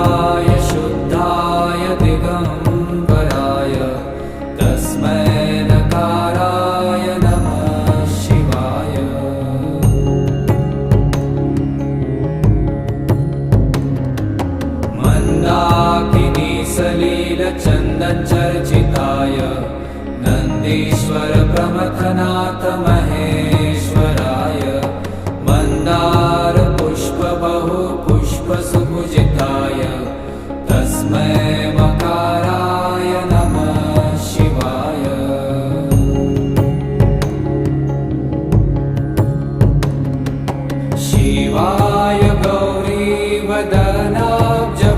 नित्याय शुद्धाय दिगंबराय तस्मै नकाराय नमः शिवाय। मंदाकिनी सलील चंदन चर्चिताय नंदीश्वर प्रमथनाथ महेश्वराय। मंदार पुष्प बहु पुष्प सुपूजिताय तस्मै